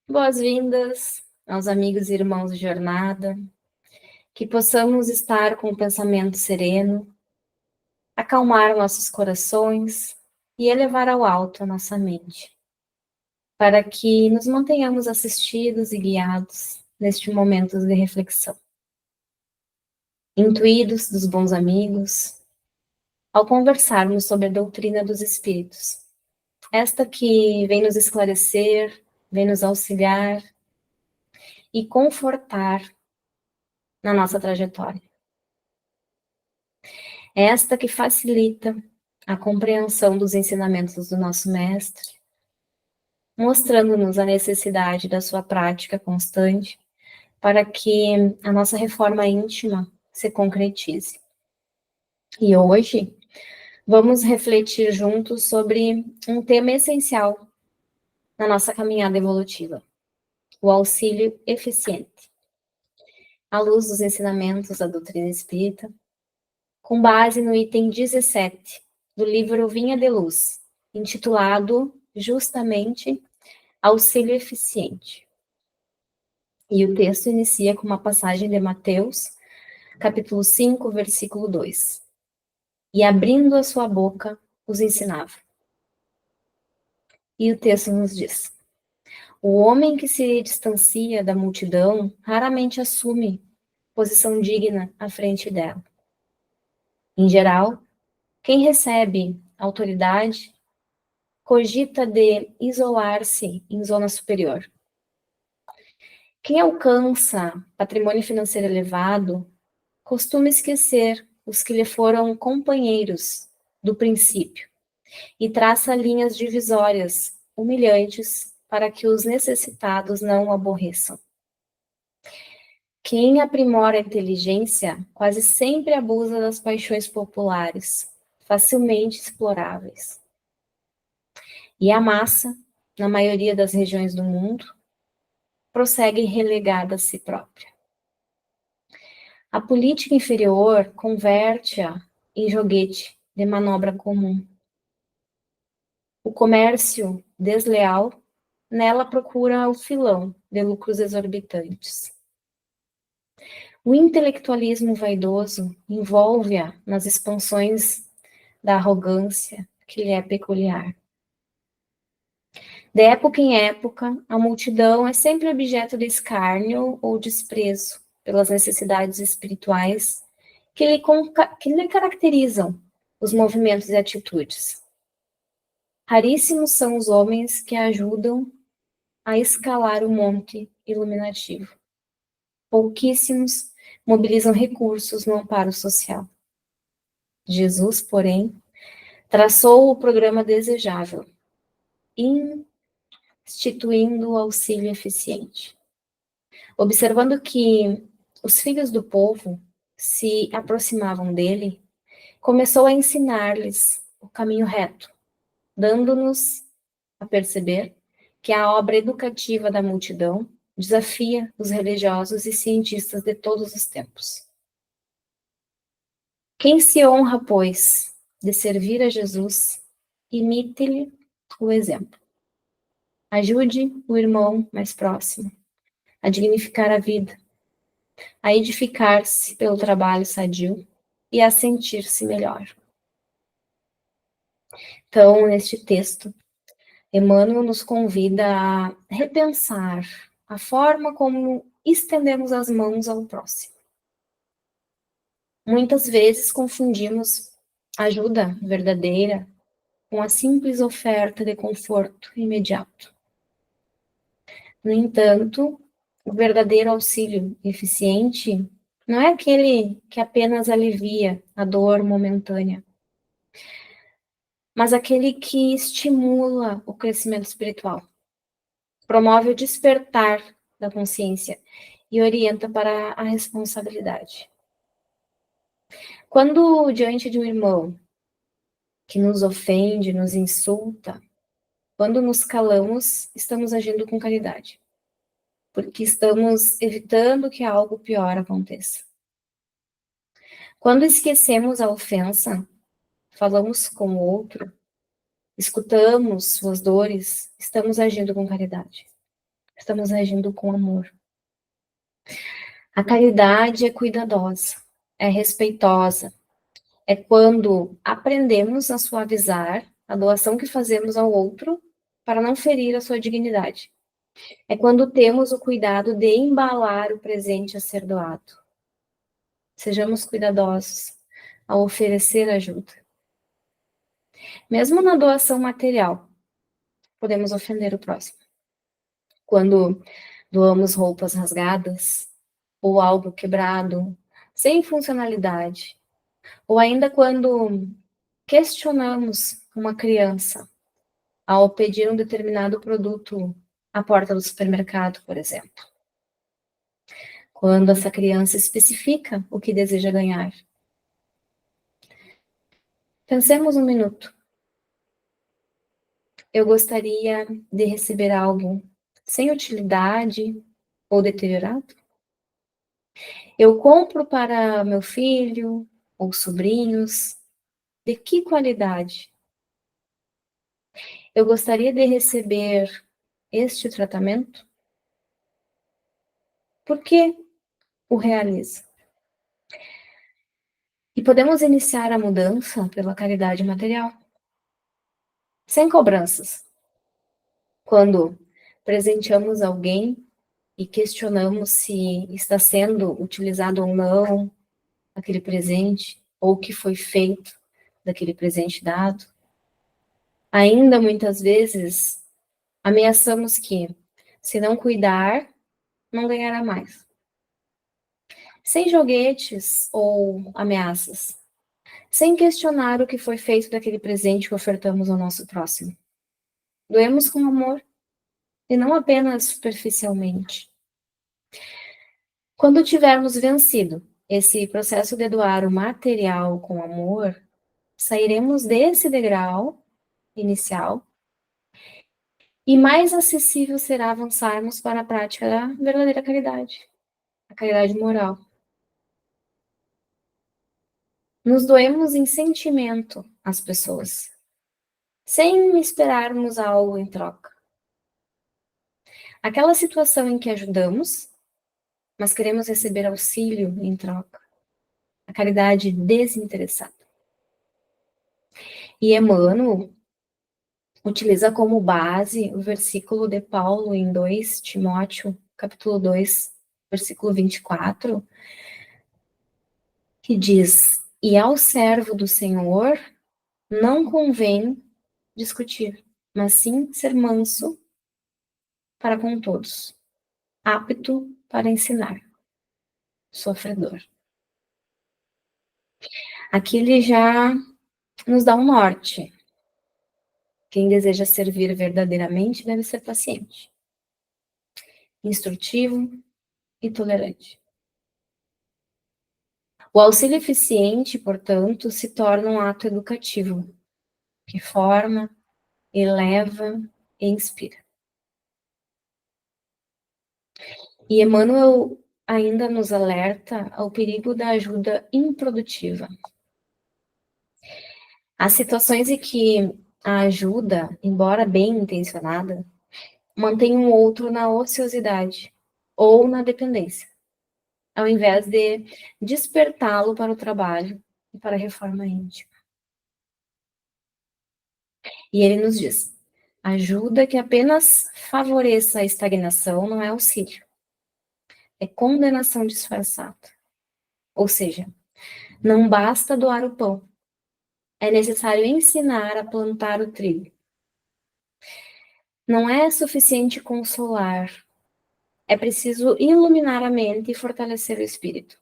Boas-vindas aos amigos e irmãos de jornada, que possamos estar com o pensamento sereno, acalmar nossos corações e elevar ao alto a nossa mente, para que nos mantenhamos assistidos e guiados neste momento de reflexão. Intuídos dos bons amigos, ao conversarmos sobre a doutrina dos espíritos, esta que vem nos esclarecer, vem nos auxiliar e confortar na nossa trajetória. É esta que facilita a compreensão dos ensinamentos do nosso mestre, mostrando-nos a necessidade da sua prática constante para que a nossa reforma íntima se concretize. E hoje vamos refletir juntos sobre um tema essencial na nossa caminhada evolutiva: o auxílio eficiente. À luz dos ensinamentos da doutrina espírita, com base no item 17 do livro Vinha de Luz, intitulado justamente Auxílio Eficiente. E o texto inicia com uma passagem de Mateus, capítulo 5, versículo 2. E abrindo a sua boca, os ensinava. E o texto nos diz: o homem que se distancia da multidão raramente assume posição digna à frente dela. Em geral, quem recebe autoridade cogita de isolar-se em zona superior. Quem alcança patrimônio financeiro elevado costuma esquecer os que lhe foram companheiros do princípio e traça linhas divisórias humilhantes para que os necessitados não o aborreçam. Quem aprimora a inteligência quase sempre abusa das paixões populares, facilmente exploráveis. E a massa, na maioria das regiões do mundo, prossegue relegada a si própria. A política inferior converte-a em joguete de manobra comum. O comércio desleal nela procura o filão de lucros exorbitantes. O intelectualismo vaidoso envolve-a nas expansões da arrogância que lhe é peculiar. De época em época, a multidão é sempre objeto de escárnio ou desprezo pelas necessidades espirituais que lhe caracterizam os movimentos e atitudes. Raríssimos são os homens que ajudam a escalar o monte iluminativo. Pouquíssimos mobilizam recursos no amparo social. Jesus, porém, traçou o programa desejável, instituindo o auxílio eficiente. Observando que os filhos do povo se aproximavam dele, começou a ensinar-lhes o caminho reto, dando-nos a perceber que a obra educativa da multidão desafia os religiosos e cientistas de todos os tempos. Quem se honra, pois, de servir a Jesus, imite-lhe o exemplo. Ajude o irmão mais próximo a dignificar a vida, a edificar-se pelo trabalho sadio e a sentir-se melhor. Então, neste texto, Emmanuel nos convida a repensar a forma como estendemos as mãos ao próximo. Muitas vezes confundimos ajuda verdadeira com a simples oferta de conforto imediato. No entanto, o verdadeiro auxílio eficiente não é aquele que apenas alivia a dor momentânea, mas aquele que estimula o crescimento espiritual, promove o despertar da consciência e orienta para a responsabilidade. Quando diante de um irmão que nos ofende, nos insulta, quando nos calamos, estamos agindo com caridade, porque estamos evitando que algo pior aconteça. Quando esquecemos a ofensa, falamos com o outro, escutamos suas dores, estamos agindo com caridade. estamos agindo com amor. A caridade é cuidadosa, é respeitosa, é quando aprendemos a suavizar a doação que fazemos ao outro para não ferir a sua dignidade. É quando temos o cuidado de embalar o presente a ser doado. Sejamos cuidadosos ao oferecer ajuda. Mesmo na doação material, podemos ofender o próximo. Quando doamos roupas rasgadas, ou algo quebrado, sem funcionalidade, ou ainda quando questionamos uma criança ao pedir um determinado produto à porta do supermercado, por exemplo. Quando essa criança especifica o que deseja ganhar. Pensemos um minuto. Eu gostaria de receber algo sem utilidade ou deteriorado? Eu compro para meu filho ou sobrinhos. De que qualidade? Eu gostaria de receber este tratamento? Por que o realizo? E podemos iniciar a mudança pela caridade material, sem cobranças. Quando presenteamos alguém e questionamos se está sendo utilizado ou não aquele presente, ou o que foi feito daquele presente dado, ainda muitas vezes ameaçamos que, se não cuidar, não ganhará mais. Sem joguetes ou ameaças, sem questionar o que foi feito daquele presente que ofertamos ao nosso próximo. Doemos com amor e não apenas superficialmente. Quando tivermos vencido esse processo de doar o material com amor, sairemos desse degrau inicial e mais acessível será avançarmos para a prática da verdadeira caridade, a caridade moral. Nos doemos em sentimento às pessoas, sem esperarmos algo em troca. Aquela situação em que ajudamos, mas queremos receber auxílio em troca. A caridade desinteressada. E Emmanuel utiliza como base o versículo de Paulo em 2 Timóteo, capítulo 2, versículo 24, que diz: "E ao servo do Senhor não convém discutir, mas sim ser manso para com todos, apto para ensinar, sofredor." Aqui ele já nos dá um norte. Quem deseja servir verdadeiramente deve ser paciente, instrutivo e tolerante. O auxílio eficiente, portanto, se torna um ato educativo, que forma, eleva e inspira. E Emmanuel ainda nos alerta ao perigo da ajuda improdutiva. Há situações em que a ajuda, embora bem intencionada, mantém um outro na ociosidade ou na dependência, ao invés de despertá-lo para o trabalho e para a reforma íntima. E ele nos diz: ajuda que apenas favoreça a estagnação não é auxílio, é condenação disfarçada. Ou seja, não basta doar o pão, é necessário ensinar a plantar o trigo. Não é suficiente consolar, é preciso iluminar a mente e fortalecer o espírito.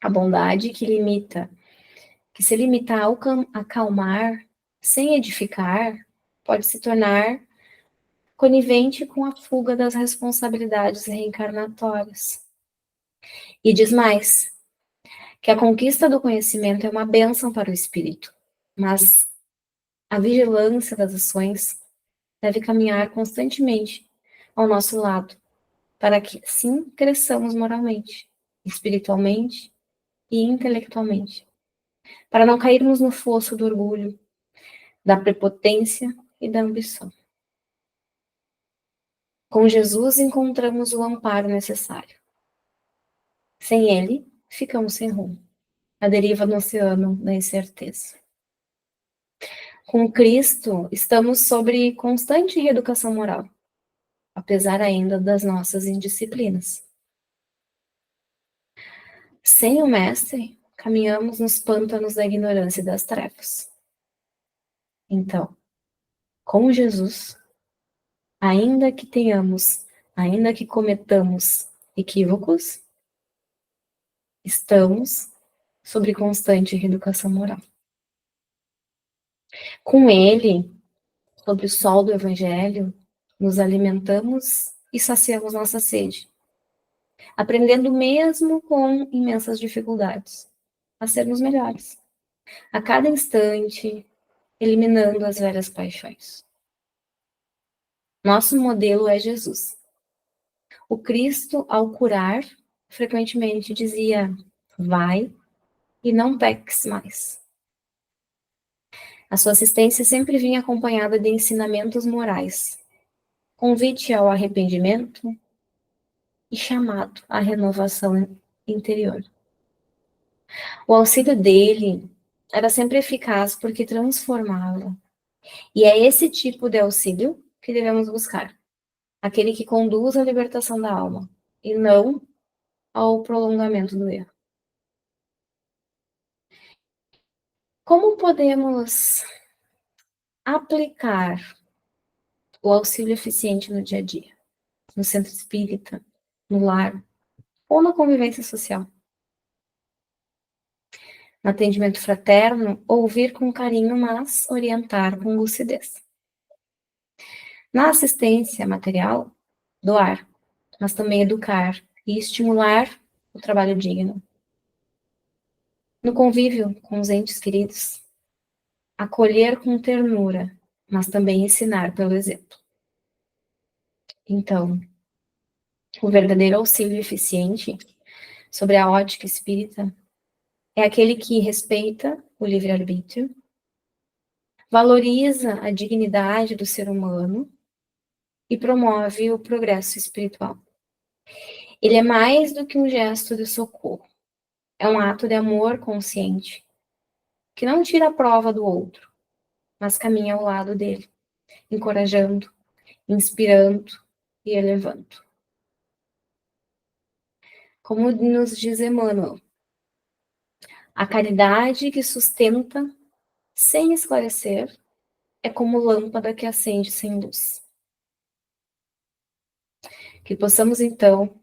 A bondade que se limita a acalmar, sem edificar, pode se tornar conivente com a fuga das responsabilidades reencarnatórias. E diz mais, que a conquista do conhecimento é uma bênção para o espírito, mas a vigilância das ações deve caminhar constantemente ao nosso lado, para que, sim, cresçamos moralmente, espiritualmente e intelectualmente, para não cairmos no fosso do orgulho, da prepotência e da ambição. Com Jesus encontramos o amparo necessário. Sem ele, ficamos sem rumo. A deriva no oceano da incerteza. Com Cristo, estamos sobre constante reeducação moral, apesar ainda das nossas indisciplinas. Sem o Mestre, caminhamos nos pântanos da ignorância e das trevas. Então, com Jesus, ainda que cometamos equívocos, estamos sobre constante reeducação moral. Com Ele, sob o sol do Evangelho, nos alimentamos e saciamos nossa sede, aprendendo mesmo com imensas dificuldades a sermos melhores, a cada instante, eliminando as velhas paixões. Nosso modelo é Jesus. O Cristo, ao curar, frequentemente dizia: vai e não peques mais. A sua assistência sempre vinha acompanhada de ensinamentos morais, convite ao arrependimento e chamado à renovação interior. O auxílio dele era sempre eficaz porque transformava. E é esse tipo de auxílio que devemos buscar. Aquele que conduz à libertação da alma e não ao prolongamento do erro. Como podemos aplicar o auxílio eficiente no dia a dia? No centro espírita, no lar ou na convivência social? No atendimento fraterno, ouvir com carinho, mas orientar com lucidez. Na assistência material, doar, mas também educar e estimular o trabalho digno. No convívio com os entes queridos, acolher com ternura, mas também ensinar pelo exemplo. Então, o verdadeiro auxílio eficiente, sobre a ótica espírita, é aquele que respeita o livre-arbítrio, valoriza a dignidade do ser humano e promove o progresso espiritual. Ele é mais do que um gesto de socorro. É um ato de amor consciente, que não tira a prova do outro, mas caminha ao lado dele, encorajando, inspirando e elevando. Como nos diz Emmanuel, a caridade que sustenta sem esclarecer é como lâmpada que acende sem luz. Que possamos, então,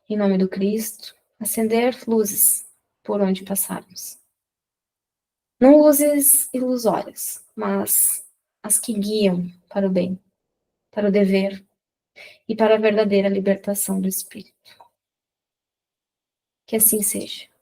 em nome do Cristo, acender luzes por onde passarmos. Não luzes ilusórias, mas as que guiam para o bem, para o dever e para a verdadeira libertação do espírito. Que assim seja.